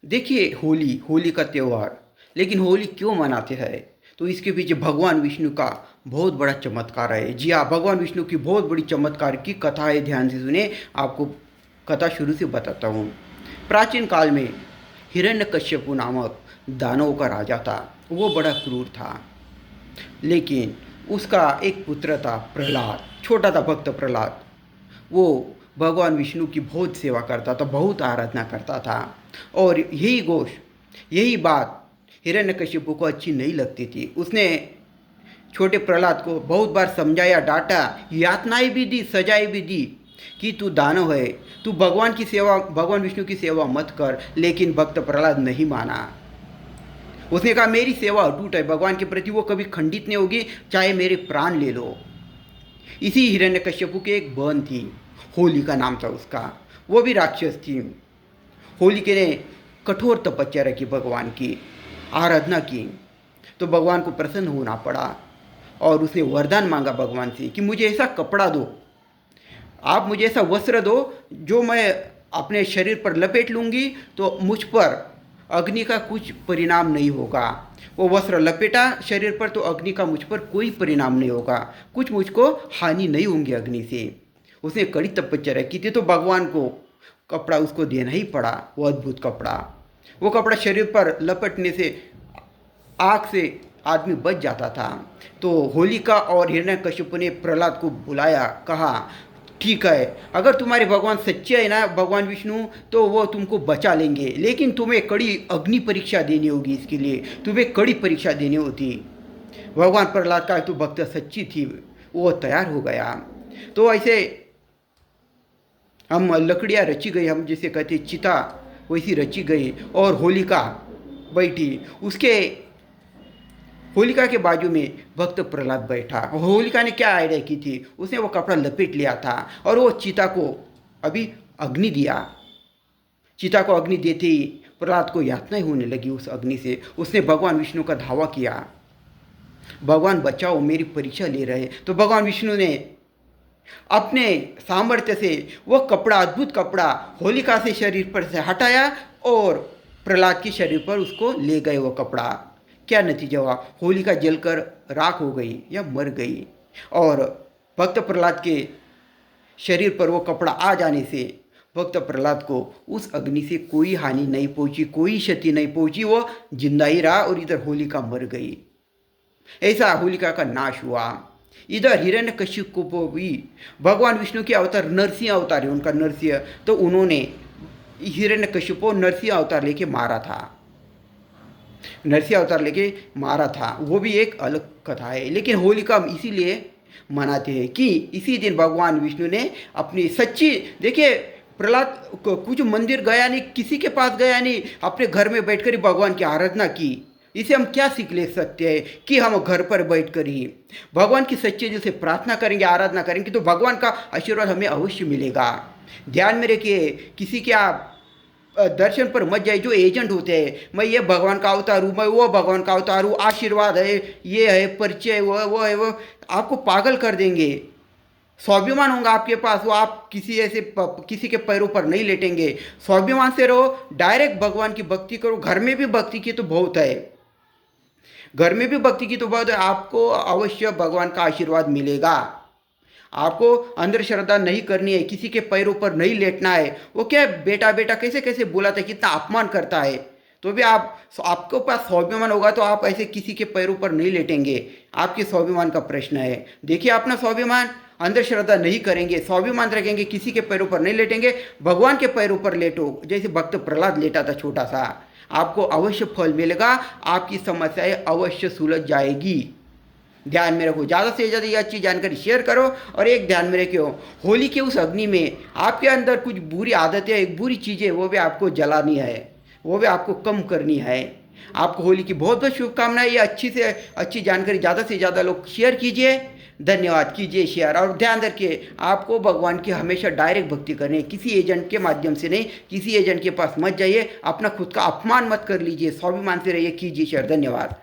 देखिए होली का त्यौहार। लेकिन होली क्यों मनाते हैं? तो इसके पीछे भगवान विष्णु का बहुत बड़ा चमत्कार है। जी हाँ, भगवान विष्णु की बहुत बड़ी चमत्कार की कथा है। ध्यान से सुने, आपको कथा शुरू से बताता हूँ। प्राचीन काल में हिरण्यकश्यपु नामक दानवों का राजा था। वो बड़ा क्रूर था, लेकिन उसका एक पुत्र था प्रहलाद, छोटा था भक्त प्रहलाद। वो भगवान विष्णु की बहुत सेवा करता था, बहुत आराधना करता था। और यही बात हिरण्यकशिपु को अच्छी नहीं लगती थी। उसने छोटे प्रहलाद को बहुत बार समझाया, डांटा, यातनाएं भी दी, सजाएं भी दी कि तू दानव है, तू भगवान विष्णु की सेवा मत कर। लेकिन भक्त प्रहलाद नहीं माना। उसने कहा मेरी सेवा अटूट है, भगवान के प्रति वो कभी खंडित नहीं होगी, चाहे मेरे प्राण ले लो। इसी हिरण्यकश्यपु की एक बहन थी, होलिका नाम था उसका। वो भी राक्षस थी। होलिका ने कठोर तपस्या रखी, भगवान की आराधना की, तो भगवान को प्रसन्न होना पड़ा। और उसने वरदान मांगा भगवान से कि मुझे ऐसा कपड़ा दो, आप मुझे ऐसा वस्त्र दो जो मैं अपने शरीर पर लपेट लूँगी तो मुझ पर अग्नि का कुछ परिणाम नहीं होगा। वो वस्त्र लपेटा शरीर पर तो अग्नि का मुझ पर कोई परिणाम नहीं होगा, कुछ मुझको हानि नहीं होंगी अग्नि से। उसने कड़ी तपस्या की थी, तो भगवान को कपड़ा उसको देना ही पड़ा, वो अद्भुत कपड़ा। वो कपड़ा शरीर पर लपेटने से आग से आदमी बच जाता था। तो होलिका और हिरण्यकशिपु ने प्रहलाद को बुलाया, कहा ठीक है, अगर तुम्हारे भगवान सच्चे है ना, भगवान विष्णु, तो वो तुमको बचा लेंगे, लेकिन तुम्हें कड़ी अग्नि परीक्षा देनी होगी। इसके लिए तुम्हें कड़ी परीक्षा देनी होती। भगवान प्रहलाद का तो भक्त सच्ची थी, वो तैयार हो गया। तो ऐसे हम लकड़ियाँ रची गई, हम जिसे कहते चिता वैसी रची गई, और होलिका बैठी। उसके होलिका के बाजू में भक्त प्रहलाद बैठा। होलिका ने क्या आइडिया की थी, उसने वो कपड़ा लपेट लिया था और वो चिता को अभी अग्नि दिया। चिता को अग्नि देते ही प्रहलाद को यातनाएं होने लगी उस अग्नि से। उसने भगवान विष्णु का धावा किया, भगवान बचाओ, मेरी परीक्षा ले रहे। तो भगवान विष्णु ने अपने सामर्थ्य से वो कपड़ा, अद्भुत कपड़ा, होलिका से शरीर पर से हटाया और प्रहलाद के शरीर पर उसको ले गए वो कपड़ा। क्या नतीजा हुआ? होलिका जलकर राख हो गई या मर गई। और भक्त प्रहलाद के शरीर पर वो कपड़ा आ जाने से भक्त प्रहलाद को उस अग्नि से कोई हानि नहीं पहुंची, कोई क्षति नहीं पहुंची। वो जिंदा ही रहा और इधर होलिका मर गई। ऐसा होलिका का नाश हुआ। इधर हिरण्यकशिपु को भी भगवान विष्णु के अवतार नरसिंह अवतार है उनका, नरसिंह, तो उन्होंने हिरण्यकशिपु को नरसिंह अवतार लेके मारा था। नरसिंह अवतार लेके मारा था, वो भी एक अलग कथा है। लेकिन होलिका इसीलिए मनाते हैं कि इसी दिन भगवान विष्णु ने अपनी सच्ची, देखिए प्रहलाद कुछ मंदिर गया नहीं, किसी के पास गया नहीं, अपने घर में बैठकर ही भगवान की आराधना की। इसे हम क्या सीख ले सकते हैं कि हम घर पर बैठकर ही भगवान की सच्चे दिल से प्रार्थना करेंगे, आराधना करेंगे, तो भगवान का आशीर्वाद हमें अवश्य मिलेगा। ध्यान में रखिए, किसी के आप दर्शन पर मत जाइए जो एजेंट होते हैं, मैं ये भगवान का अवतार हूँ, मैं वो भगवान का अवतार हूँ, आशीर्वाद है, ये है, परिचय है, वो है, वो आपको पागल कर देंगे। स्वाभिमान होगा आपके पास, वो आप किसी के पैरों पर नहीं लेटेंगे। स्वाभिमान से रहो, डायरेक्ट भगवान की भक्ति करो। घर में भी भक्ति की तो बहुत है, घर में भी भक्ति की तो बहुत है, आपको अवश्य भगवान का आशीर्वाद मिलेगा। आपको अंधश्रद्धा नहीं करनी है, किसी के पैरों पर नहीं लेटना है। वो क्या बेटा बेटा कैसे कैसे बुलाता है, कितना अपमान करता है, तो भी आपके पास स्वाभिमान होगा तो आप ऐसे किसी के पैरों पर नहीं लेटेंगे। आपके स्वाभिमान का प्रश्न है। देखिए अपना स्वाभिमान, अंधश्रद्धा नहीं करेंगे, स्वाभिमान रखेंगे, किसी के पैरों पर नहीं लेटेंगे, भगवान के पैरों पर लेटो, जैसे भक्त प्रहलाद लेटा था छोटा सा। आपको अवश्य फल मिलेगा, आपकी समस्याएं अवश्य सुलझ जाएगी। ध्यान में रखो, ज़्यादा से ज़्यादा ये अच्छी जानकारी शेयर करो। और एक ध्यान में रखियो, होली के उस अग्नि में आपके अंदर कुछ बुरी आदतें, एक बुरी चीज़ें, वो भी आपको जलानी है, वो भी आपको कम करनी है। आपको होली की बहुत बहुत शुभकामनाएं। ये अच्छी से अच्छी जानकारी ज़्यादा से ज़्यादा लोग शेयर कीजिए। धन्यवाद, कीजिए शेयर। और ध्यान रखिए, आपको भगवान की हमेशा डायरेक्ट भक्ति करनी है, किसी एजेंट के माध्यम से नहीं। किसी एजेंट के पास मत जाइए, अपना खुद का अपमान मत कर लीजिए, स्वाभिमान से रहिए, कीजिए शेयर। धन्यवाद।